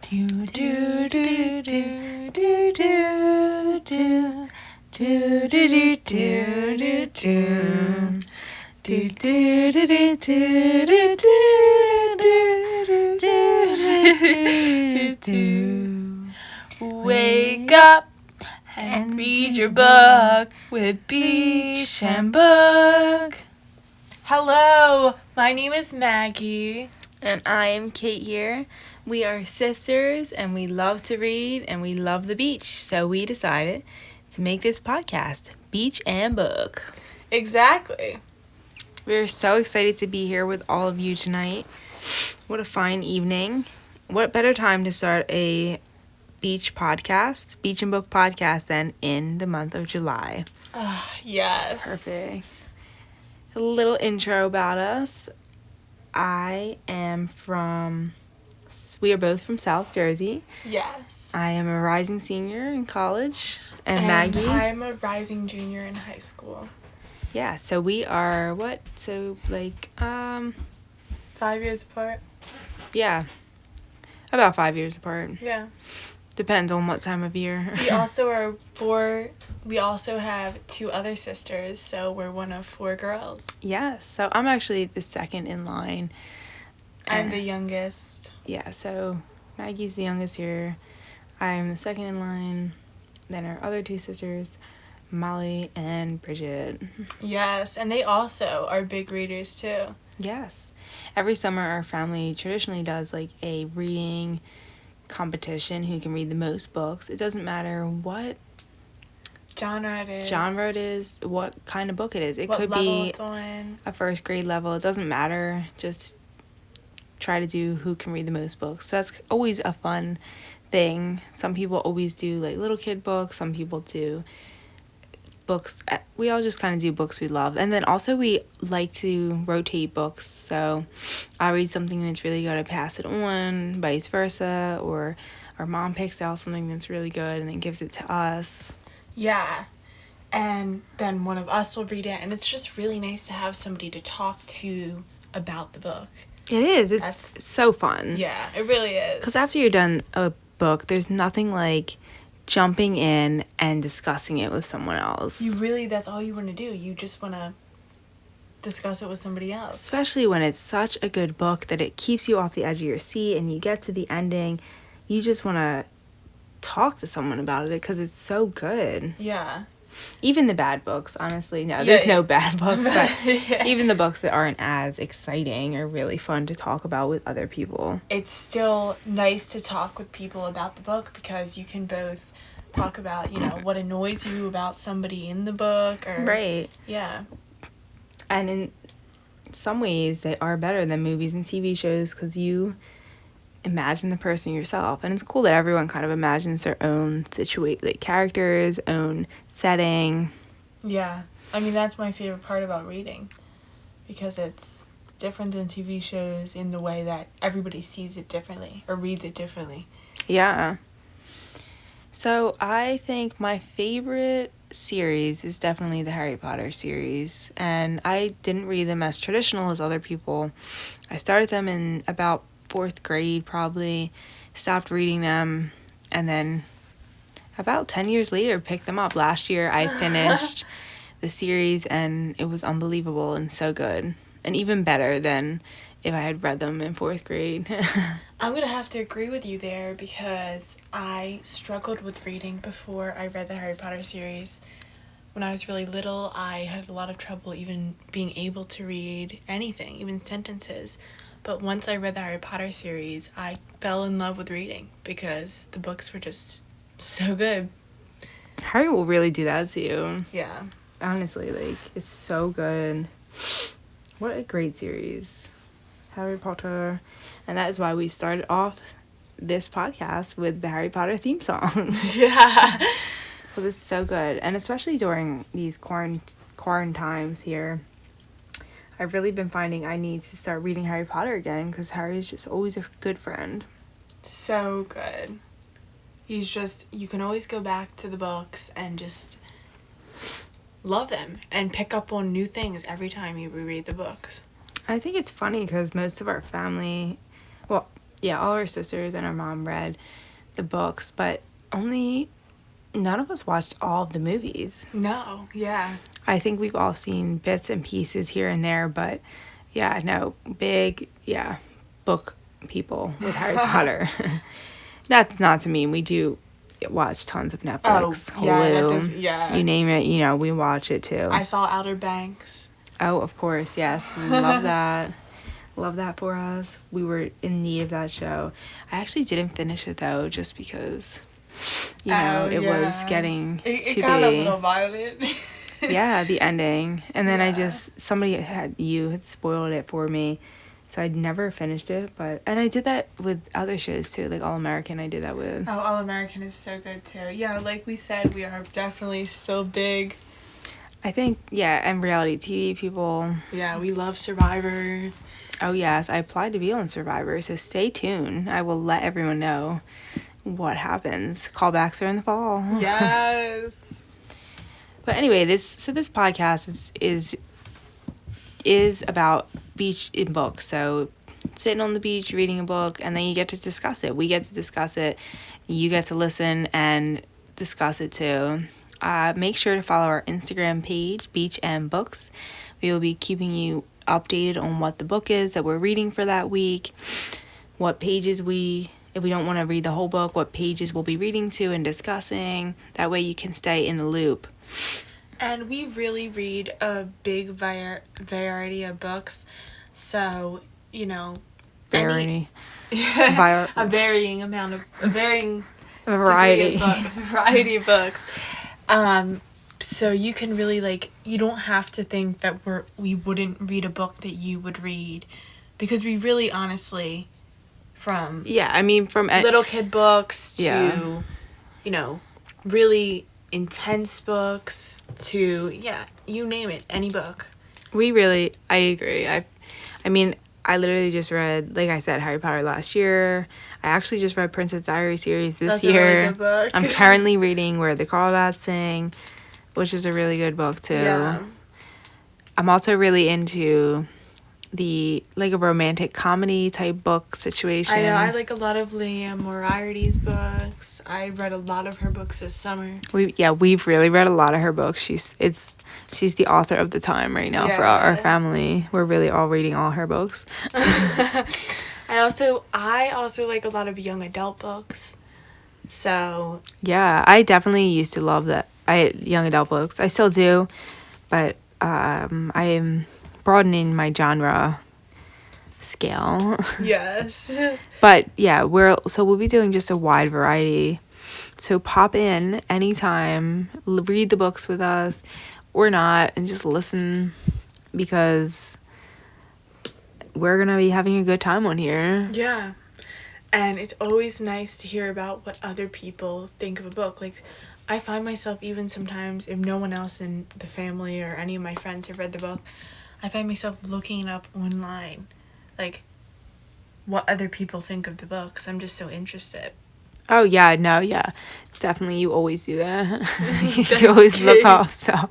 Do do do do do do do do do do do do. Do do do do do do do do do. Wake up and read your book with Beach and Book. Hello, my name is Maggie. And I am Kate here. We are sisters and we love to read and we love the beach. So we decided to make this podcast, Beach and Book. Exactly. We're so excited to be here with all of you tonight. What a fine evening. What better time to start a beach and book podcast than in the month of July. Yes. Perfect. A little intro about us. We are both from South Jersey. Yes. I am a rising senior in college. And Maggie? I'm a rising junior in high school. Yeah, so we are, 5 years apart? Yeah, about 5 years apart. Yeah. Depends on what time of year. We also have two other sisters, so we're one of four girls. Yeah, so I'm actually the second in line. I'm the youngest. Yeah, so Maggie's the youngest here. I'm the second in line. Then our other two sisters, Molly and Bridget. Yes, and they also are big readers too. Yes. Every summer our family traditionally does like a reading competition, who can read the most books. It doesn't matter what genre it is, what kind of book it is. It what could level be it's on. a first grade level. It doesn't matter. Just try to do who can read the most books. So that's always a fun thing. Some people always do like little kid books. Some people do books. We all just kind of do books we love. And then also we like to rotate books. So I read something that's really good, I pass it on, vice versa, or our mom picks out something that's really good and then gives it to us. Yeah. And then one of us will read it, and it's just really nice to have somebody to talk to about the book. It is. It's so fun. Yeah, it really is. Because after you're done a book, there's nothing like jumping in and discussing it with someone else. That's all you want to do. You just want to discuss it with somebody else. Especially when it's such a good book that it keeps you off the edge of your seat and you get to the ending. You just want to talk to someone about it because it's so good. Yeah. Even the bad books, honestly. No, there's no bad books, but even the books that aren't as exciting are really fun to talk about with other people. It's still nice to talk with people about the book because you can both talk about, what annoys you about somebody in the book. Right. Yeah. And in some ways, they are better than movies and TV shows because you imagine the person yourself. And it's cool that everyone kind of imagines their own characters, own setting. Yeah. I mean, that's my favorite part about reading because it's different than TV shows in the way that everybody sees it differently or reads it differently. Yeah. So I think my favorite series is definitely the Harry Potter series. And I didn't read them as traditional as other people. I started them in about 4th grade probably, stopped reading them, and then about 10 years later picked them up. Last year I finished the series and it was unbelievable and so good. And even better than if I had read them in 4th grade. I'm going to have to agree with you there because I struggled with reading before I read the Harry Potter series. When I was really little, I had a lot of trouble even being able to read anything, even sentences. But once I read the Harry Potter series, I fell in love with reading because the books were just so good. Harry will really do that to you. Yeah. Honestly, it's so good. What a great series. Harry Potter. And that is why we started off this podcast with the Harry Potter theme song. Yeah. It was so good. And especially during these quarantine times here, I've really been finding I need to start reading Harry Potter again because Harry's just always a good friend. So good. You can always go back to the books and just love them and pick up on new things every time you reread the books. I think it's funny because most of our family, Yeah, all our sisters and our mom read the books, but none of us watched all of the movies. No, yeah. I think we've all seen bits and pieces here and there, but yeah, no, book people with Harry Potter. That's not to mean we do watch tons of Netflix, Hulu, you name it, we watch it too. I saw Outer Banks. Oh, of course, yes. Love that. Love that for us. We were in need of that show. I actually didn't finish it though, just because, it was getting it got a little violent. Yeah, the ending. And then somebody had spoiled it for me. So I'd never finished it, and I did that with other shows too, like All American I did that with. Oh, All American is so good too. Yeah, like we said, we are definitely so big. I think, and reality TV people. Yeah, we love Survivor. Oh yes, I applied to be on Survivor, so stay tuned. I will let everyone know what happens. Callbacks are in the fall. Yes. But anyway, this podcast is about beach in books. So sitting on the beach reading a book, and then you get to discuss it. We get to discuss it. You get to listen and discuss it too. Make sure to follow our Instagram page, Beach and Books. We will be keeping you updated on what the book is that we're reading for that week, what pages if we don't want to read the whole book, what pages we'll be reading to and discussing. That way you can stay in the loop. And we really read a big variety of books. So, Variety. A varying variety of books. So you can really, you don't have to think that we wouldn't read a book that you would read. Because we really, honestly, from little kid books to, really intense books to, you name it, any book. I agree. I literally just read, like I said, Harry Potter last year. I actually just read Princess Diaries series this year. That's a really good book. I'm currently reading Where the Crawdads Sing, which is a really good book too. Yeah. I'm also really into a romantic comedy type book situation. I know, I like a lot of Leah Moriarty's books. I read a lot of her books this summer. We've really read a lot of her books. She's the author of the time right now for our family. We're really all reading all her books. I also like a lot of young adult books. So yeah, I definitely used to love young adult books. I still do, but I am broadening my genre scale. Yes. But yeah, we'll be doing just a wide variety. So pop in anytime, read the books with us or not, and just listen, because we're going to be having a good time on here. Yeah. And it's always nice to hear about what other people think of a book. I find myself, even sometimes, if no one else in the family or any of my friends have read the book, I find myself looking up online, what other people think of the book, 'cause I'm just so interested. Oh, yeah, no, yeah. Definitely, you always do that. You always look up, so.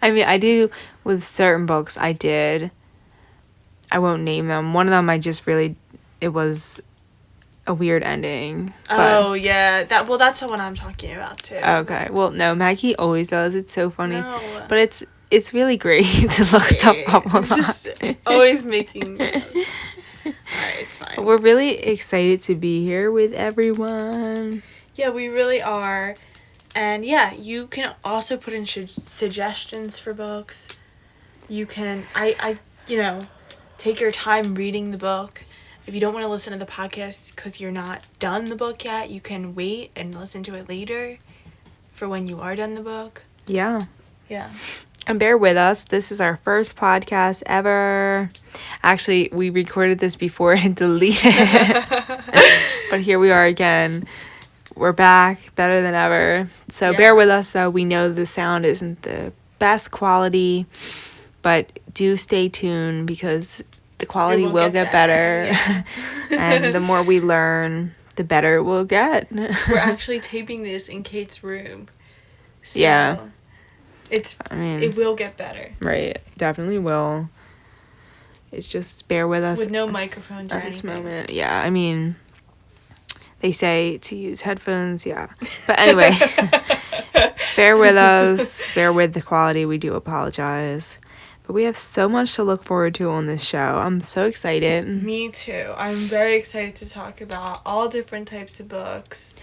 I do with certain books, I won't name them. One of them, it was a weird ending. Oh, yeah. That's the one I'm talking about, too. Okay. Well, no, Maggie always does. It's so funny. No. But it's really great to look stuff up online. Just always making notes. Alright, it's fine. We're really excited to be here with everyone. Yeah, we really are. And yeah, you can also put in suggestions for books. You can, take your time reading the book. If you don't want to listen to the podcast because you're not done the book yet, you can wait and listen to it later for when you are done the book. Yeah. Yeah. And bear with us. This is our first podcast ever. Actually, we recorded this before and deleted it. But here we are again. We're back, better than ever. So bear with us, though. We know the sound isn't the best quality, but do stay tuned because the quality will get better. Yeah. And the more we learn, the better it will get. We're actually taping this in Kate's room. So it will get better. Right. Definitely will. It's just bear with us. With no microphones or at this anything. moment. Yeah, I mean, they say to use headphones, yeah. But anyway, bear with us. Bear with the quality. We do apologize. But we have so much to look forward to on this show. I'm so excited. Me too. I'm very excited to talk about all different types of books.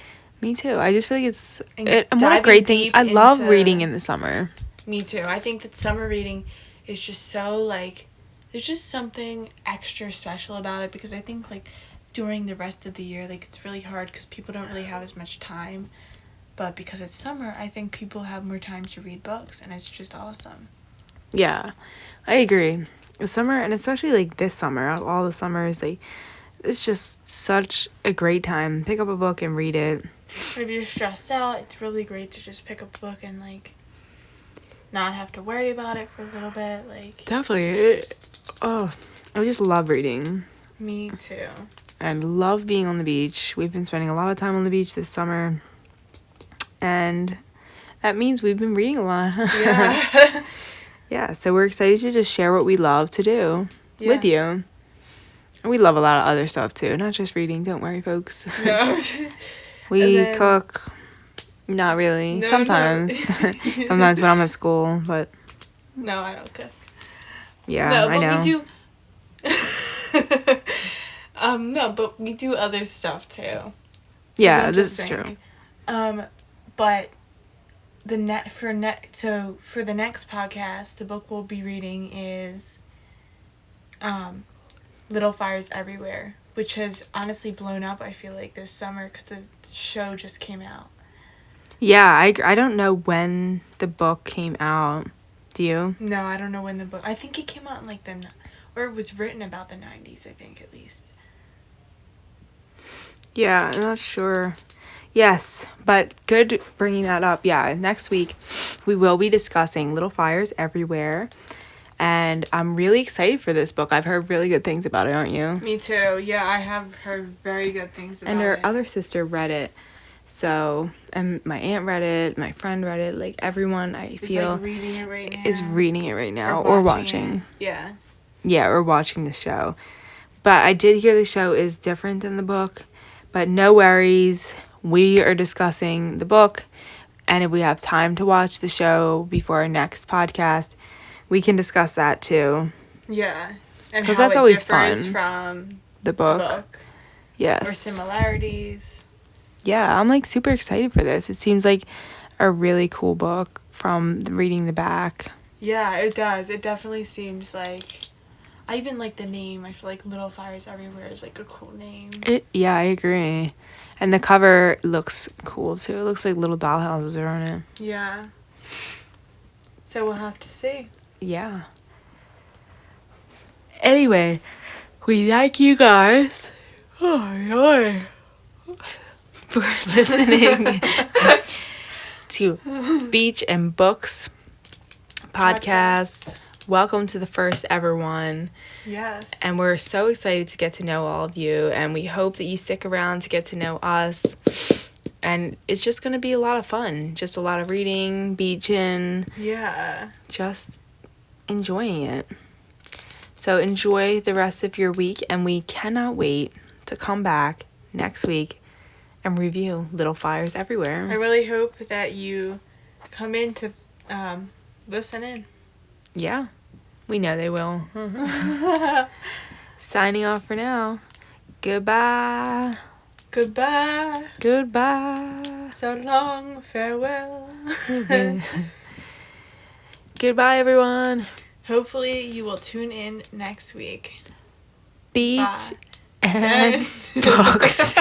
Me too. I just feel like it's And what a great diving thing. deep I love into- reading in the summer. Me too. I think that summer reading is just so, like, there's just something extra special about it, because I think, like, during the rest of the year, like, it's really hard because people don't really have as much time. But because it's summer, I think people have more time to read books, and it's just awesome. Yeah, I agree. The summer, and especially like this summer, out of all the summers, like, it's just such a great time. Pick up a book and read it. If you're stressed out, it's really great to just pick up a book and, like, not have to worry about it for a little bit. Like, Definitely. I just love reading. me too. And love being on the beach. We've been spending a lot of time on the beach this summer. And that means we've been reading a lot. Yeah. Yeah, so we're excited to just share what we love to do with Yeah. you. And we love a lot of other stuff too, not just reading. Don't worry, folks. No. We And then- cook. Not really. No, Sometimes. Sometimes when I'm at school, but No, I don't cook. yeah, No, I but know. we do. No, but we do other stuff too. So Yeah, I'm this just is true. saying. But for the next podcast, the book we'll be reading is, Little Fires Everywhere, which has honestly blown up, I feel like, this summer because the show just came out. Yeah, I don't know when the book came out. Do you? No, I don't know when the book. I think it came out in like or it was written about the 90s, I think, at least. Yeah, I'm not sure. Yes, but good bringing that up. Yeah, next week we will be discussing Little Fires Everywhere. And I'm really excited for this book. I've heard really good things about it, aren't you? Me too. Yeah, I have heard very good things about And our it. other sister read it. So, and my aunt read it, my friend read it. Like, everyone, I It's feel, like reading it right now. is reading it right now or watching. it. Yeah. Yeah, or watching the show. But I did hear the show is different than the book. But no worries. We are discussing the book. And if we have time to watch the show before our next podcast, we can discuss that too. Yeah. And 'Cause how that's it always differs fun. from The the book. book. Yes. Or similarities. Yeah, I'm like super excited for this. It seems like a really cool book from reading the back. Yeah, it does. It definitely seems like... I even like the name. I feel like Little Fires Everywhere is like a cool name. Yeah, I agree. And the cover looks cool too. It looks like little dollhouses are on it. Yeah. So we'll have to see. Yeah. Anyway, we thank you guys for listening to Beach and Books podcast. Welcome to the first ever one. Yes. And we're so excited to get to know all of you. And we hope that you stick around to get to know us. And it's just going to be a lot of fun. Just a lot of reading, beaching, Yeah. just enjoying it. So enjoy the rest of your week. And we cannot wait to come back next week and review Little Fires Everywhere. I really hope that you come in to listen in. Yeah, we know they will. Signing off for now. Goodbye. Goodbye. Goodbye. So long. Farewell. Goodbye, everyone. Hopefully you will tune in next week. Beach Bye. and books.